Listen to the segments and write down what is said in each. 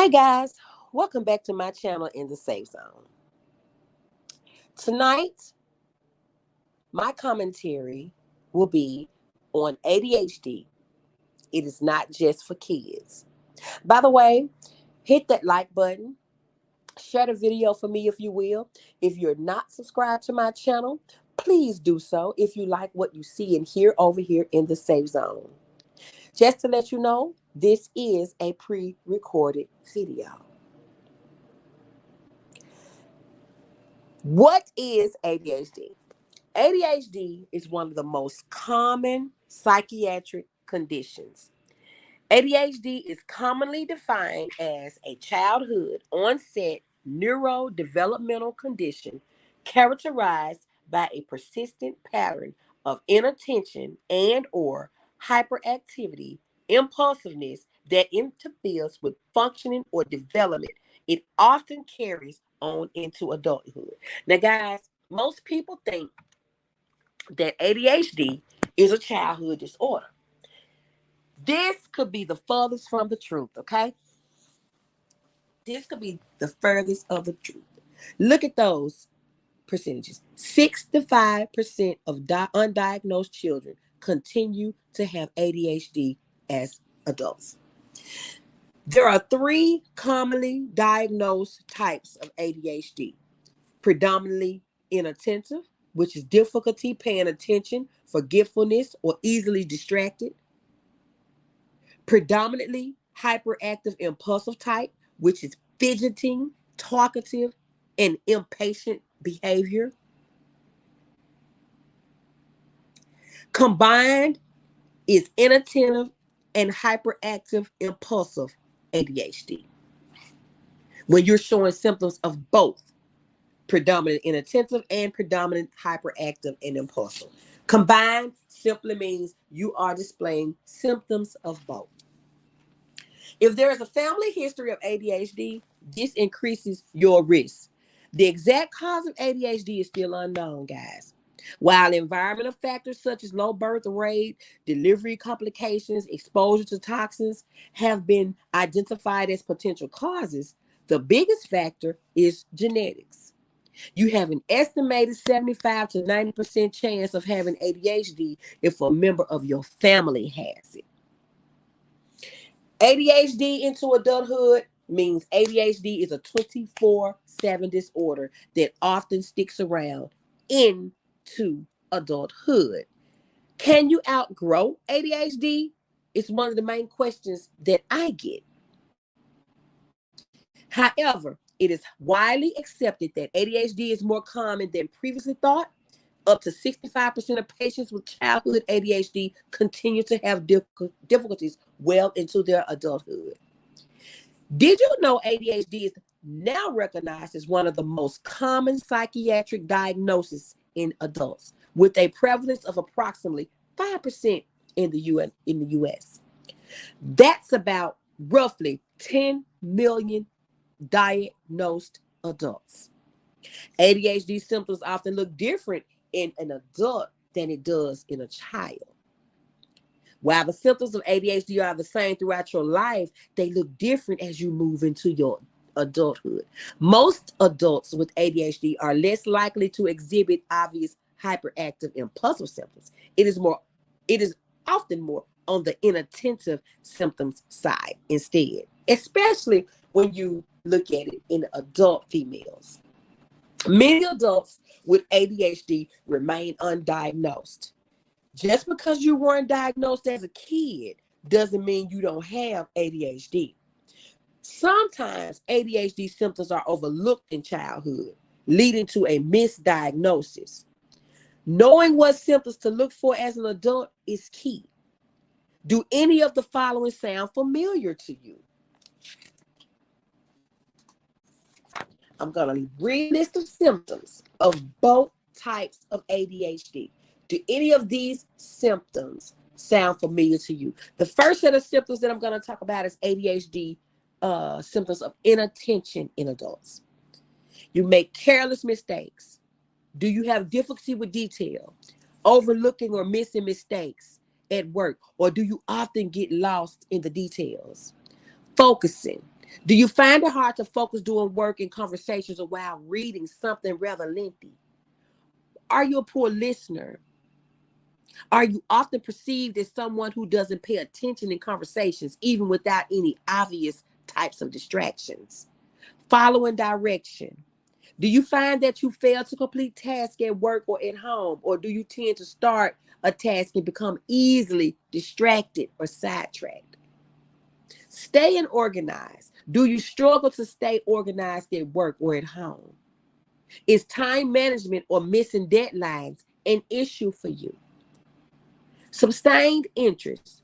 Hey guys, welcome back to my channel in the Safe Zone. Tonight, my commentary will be on ADHD. It is not just for kids. By the way, hit that like button, share the video for me if you will. If you're not subscribed to my channel, please do so if you like what you see and hear over here in the Safe Zone. Just to let you know, this is a pre-recorded video. What is ADHD? ADHD is one of the most common psychiatric conditions. ADHD is commonly defined as a childhood onset neurodevelopmental condition characterized by a persistent pattern of inattention and or hyperactivity, impulsiveness that interferes with functioning or development. It often carries on into adulthood. Now, guys, most people think that ADHD is a childhood disorder. This could be the furthest from the truth, okay? This could be the furthest of the truth. Look at those percentages. 65% of undiagnosed children continue to have ADHD as adults. There are three commonly diagnosed types of ADHD. Predominantly inattentive, which is difficulty paying attention, forgetfulness, or easily distracted. Predominantly hyperactive impulsive type, which is fidgeting, talkative, and impatient behavior. Combined is inattentive and hyperactive impulsive ADHD. When you're showing symptoms of both predominant inattentive and predominant hyperactive and impulsive. Combined simply means you are displaying symptoms of both. If there is a family history of ADHD, this increases your risk. The exact cause of ADHD is still unknown, guys. While environmental factors such as low birth rate, delivery complications, exposure to toxins have been identified as potential causes, the biggest factor is genetics. You have an estimated 75 to 90% chance of having ADHD if a member of your family has it. ADHD into adulthood means ADHD is a 24/7 disorder that often sticks around into adulthood. Can you outgrow ADHD? It's one of the main questions that I get. However, it is widely accepted that ADHD is more common than previously thought. Up to 65% of patients with childhood ADHD continue to have difficulties well into their adulthood. Did you know ADHD is now recognized as one of the most common psychiatric diagnoses in adults, with a prevalence of approximately 5% in the US? That's about roughly 10 million diagnosed adults. ADHD symptoms often look different in an adult than it does in a child. While the symptoms of ADHD are the same throughout your life, they look different as you move into your adulthood. Most adults with ADHD are less likely to exhibit obvious hyperactive impulsive symptoms. It is often more on the inattentive symptoms side instead, especially when you look at it in adult females. Many adults with ADHD remain undiagnosed. Just because you weren't diagnosed as a kid doesn't mean you don't have ADHD. Sometimes ADHD symptoms are overlooked in childhood, leading to a misdiagnosis. Knowing what symptoms to look for as an adult is key. Do any of the following sound familiar to you? I'm going to read a list of symptoms of both types of ADHD. Do any of these symptoms sound familiar to you? The first set of symptoms that I'm going to talk about is ADHD symptoms of inattention in adults. You make careless mistakes. Do you have difficulty with detail, overlooking or missing mistakes at work, or do you often get lost in the details? Focusing. Do you find it hard to focus doing work and conversations while reading something rather lengthy? Are you a poor listener? Are you often perceived as someone who doesn't pay attention in conversations, even without any obvious types of distractions? Following direction. Do you find that you fail to complete tasks at work or at home? Or do you tend to start a task and become easily distracted or sidetracked? Staying organized. Do you struggle to stay organized at work or at home? Is time management or missing deadlines an issue for you? Sustained interest.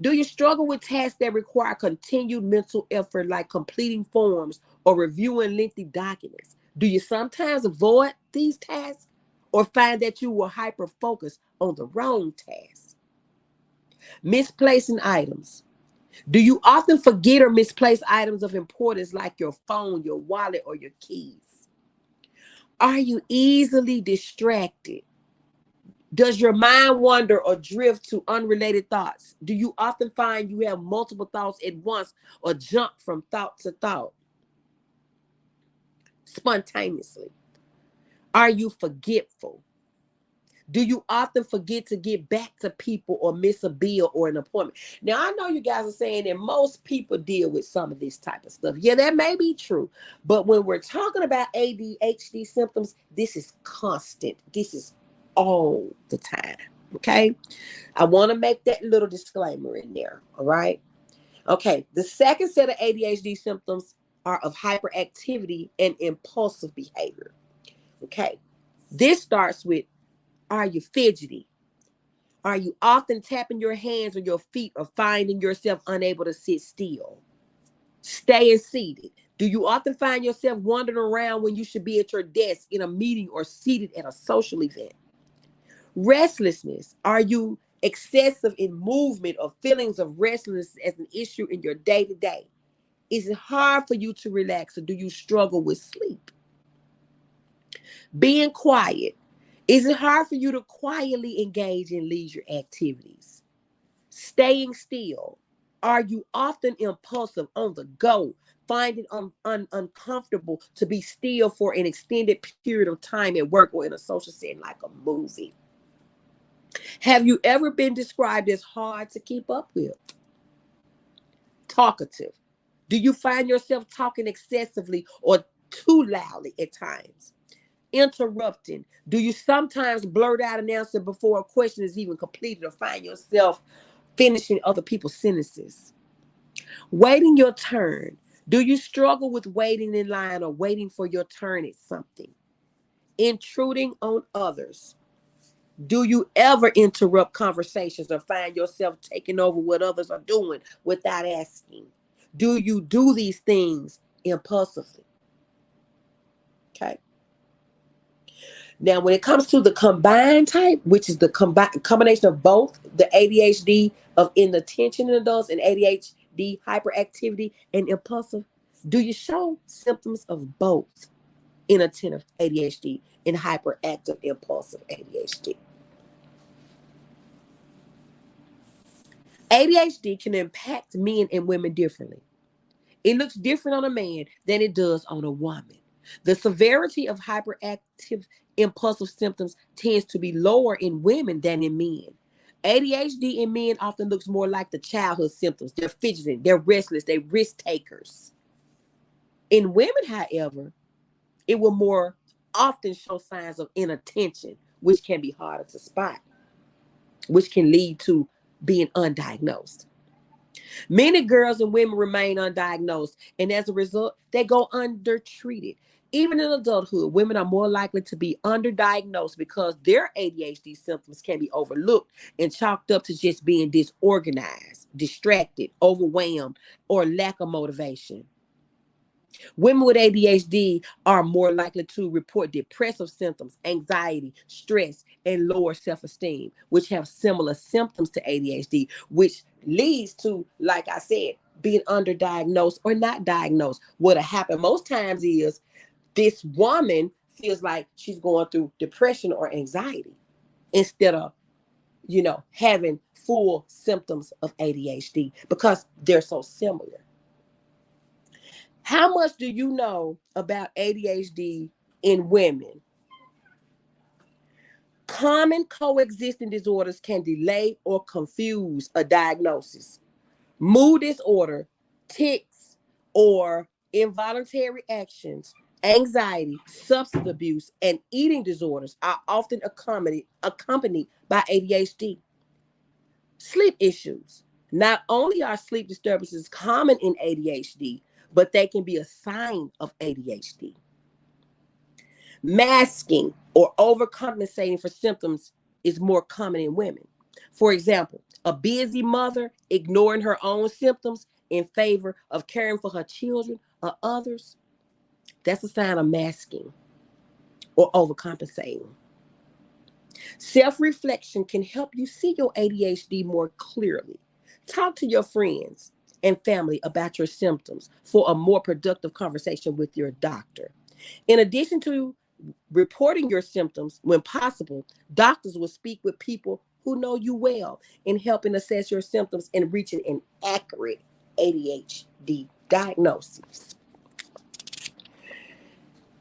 Do you struggle with tasks that require continued mental effort, like completing forms or reviewing lengthy documents? Do you sometimes avoid these tasks or find that you will hyper focus on the wrong task? Misplacing items. Do you often forget or misplace items of importance like your phone, your wallet, or your keys? Are you easily distracted? Does your mind wander or drift to unrelated thoughts? Do you often find you have multiple thoughts at once or jump from thought to thought spontaneously? Are you forgetful? Do you often forget to get back to people or miss a bill or an appointment? Now, I know you guys are saying that most people deal with some of this type of stuff. Yeah, that may be true. But when we're talking about ADHD symptoms, this is constant. This is all the time. Okay? I want to make that little disclaimer in there. All right? Okay. The second set of ADHD symptoms are of hyperactivity and impulsive behavior. Okay. This starts with, are you fidgety? Are you often tapping your hands or your feet or finding yourself unable to sit still? Staying seated. Do you often find yourself wandering around when you should be at your desk in a meeting or seated at a social event? Restlessness. Are you excessive in movement or feelings of restlessness as an issue in your day to day? Is it hard for you to relax or do you struggle with sleep? Being quiet. Is it hard for you to quietly engage in leisure activities? Staying still. Are you often impulsive on the go, finding uncomfortable to be still for an extended period of time at work or in a social setting like a movie? Have you ever been described as hard to keep up with? Talkative. Do you find yourself talking excessively or too loudly at times? Interrupting. Do you sometimes blurt out an answer before a question is even completed or find yourself finishing other people's sentences? Waiting your turn. Do you struggle with waiting in line or waiting for your turn at something? Intruding on others. Do you ever interrupt conversations or find yourself taking over what others are doing without asking? Do you do these things impulsively? Okay. Now, when it comes to the combined type, which is the combination of both the ADHD of inattention in adults and ADHD hyperactivity and impulsive, do you show symptoms of both inattentive ADHD and hyperactive impulsive ADHD? ADHD can impact men and women differently. It looks different on a man than it does on a woman. The severity of hyperactive impulsive symptoms tends to be lower in women than in men. ADHD in men often looks more like the childhood symptoms. They're fidgeting, they're restless, they're risk takers. In women, however, it will more often show signs of inattention, which can be harder to spot, which can lead to being undiagnosed. Many girls and women remain undiagnosed, and as a result, they go undertreated. Even in adulthood, women are more likely to be underdiagnosed because their ADHD symptoms can be overlooked and chalked up to just being disorganized, distracted, overwhelmed, or lack of motivation. Women with ADHD are more likely to report depressive symptoms, anxiety, stress, and lower self-esteem, which have similar symptoms to ADHD, which leads to, like I said, being underdiagnosed or not diagnosed. What'll happen most times is this woman feels like she's going through depression or anxiety instead of, having full symptoms of ADHD because they're so similar. How much do you know about ADHD in women? Common coexisting disorders can delay or confuse a diagnosis. Mood disorder, tics, or involuntary actions, anxiety, substance abuse, and eating disorders are often accompanied by ADHD. Sleep issues. Not only are sleep disturbances common in ADHD, but they can be a sign of ADHD. Masking or overcompensating for symptoms is more common in women. For example, a busy mother ignoring her own symptoms in favor of caring for her children or others, that's a sign of masking or overcompensating. Self-reflection can help you see your ADHD more clearly. Talk to your friends and family about your symptoms for a more productive conversation with your doctor. In addition to reporting your symptoms when possible, doctors will speak with people who know you well in helping assess your symptoms and reaching an accurate ADHD diagnosis.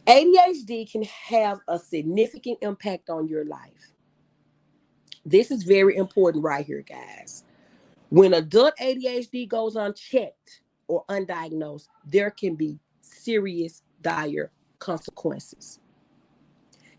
ADHD can have a significant impact on your life. This is very important right here, guys. When adult ADHD goes unchecked or undiagnosed, there can be serious, dire consequences.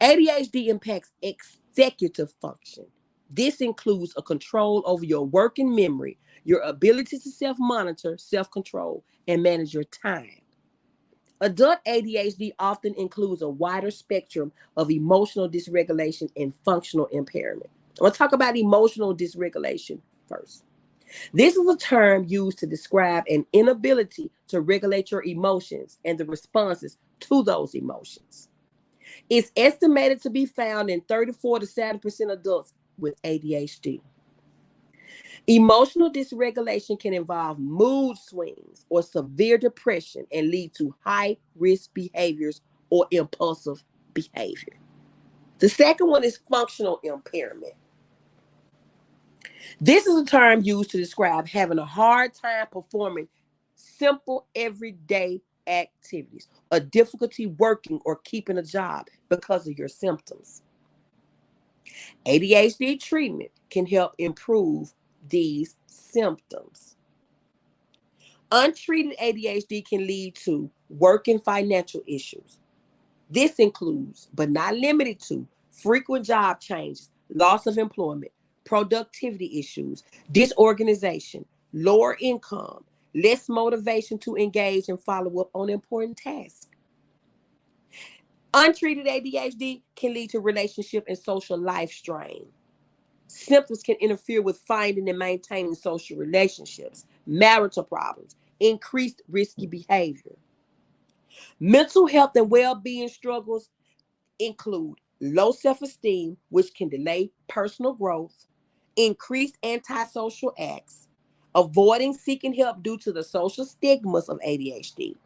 ADHD impacts executive function. This includes a control over your working memory, your ability to self-monitor, self-control, and manage your time. Adult ADHD often includes a wider spectrum of emotional dysregulation and functional impairment. I'm going to talk about emotional dysregulation first. This is a term used to describe an inability to regulate your emotions and the responses to those emotions. It's estimated to be found in 34 to 70% of adults with ADHD. Emotional dysregulation can involve mood swings or severe depression and lead to high risk behaviors or impulsive behavior. The second one is functional impairment. This is a term used to describe having a hard time performing simple everyday activities, a difficulty working or keeping a job because of your symptoms. ADHD treatment can help improve these symptoms. Untreated ADHD can lead to work and financial issues. This includes, but not limited to, frequent job changes, loss of employment, productivity issues, disorganization, lower income, less motivation to engage and follow up on important tasks. Untreated ADHD can lead to relationship and social life strain. Symptoms can interfere with finding and maintaining social relationships, marital problems, increased risky behavior. Mental health and well-being struggles include low self-esteem, which can delay personal growth, increased antisocial acts, avoiding seeking help due to the social stigmas of ADHD,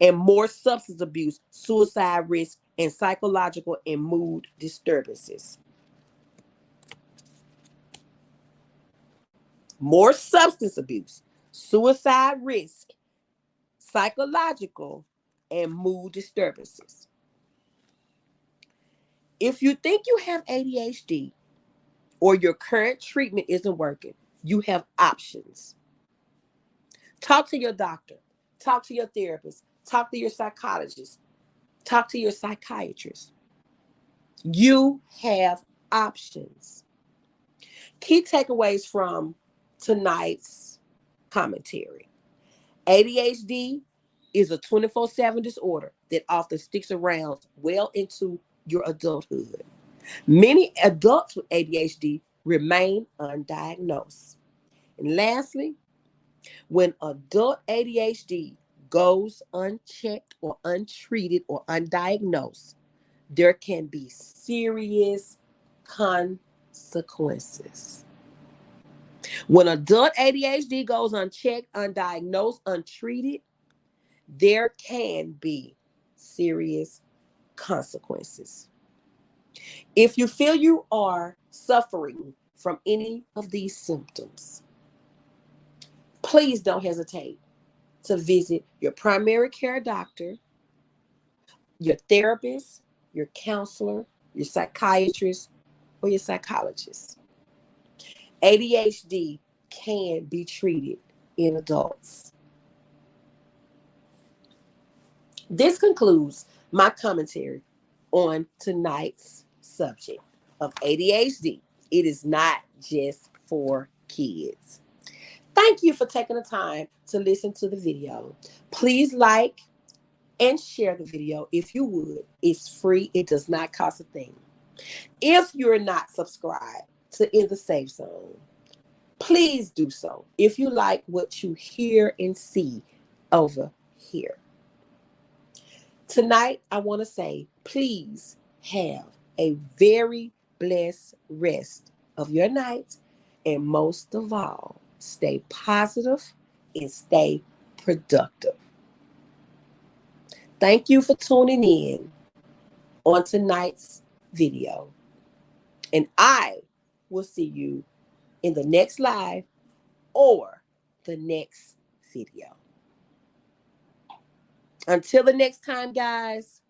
and more substance abuse, suicide risk, and psychological and mood disturbances. More substance abuse, suicide risk, psychological, and mood disturbances. If you think you have ADHD or your current treatment isn't working, you have options. Talk to your doctor, talk to your therapist, talk to your psychologist, talk to your psychiatrist. You have options. Key takeaways from tonight's commentary. ADHD is a 24/7 disorder that often sticks around well into your adulthood. Many adults with ADHD remain undiagnosed. And lastly, when adult ADHD goes unchecked or untreated or undiagnosed, there can be serious consequences. When adult ADHD goes unchecked, undiagnosed, untreated, there can be serious consequences. If you feel you are suffering from any of these symptoms, please don't hesitate. to visit your primary care doctor, your therapist, your counselor, your psychiatrist, or your psychologist. ADHD can be treated in adults. This concludes my commentary on tonight's subject of ADHD. It is not just for kids. Thank you for taking the time to listen to the video. Please like and share the video if you would. It's free. It does not cost a thing. If you're not subscribed to In the Safe Zone, please do so if you like what you hear and see over here. Tonight, I want to say, please have a very blessed rest of your night. And most of all, stay positive and stay productive. Thank you for tuning in on tonight's video. And I will see you in the next live or the next video. Until the next time, guys.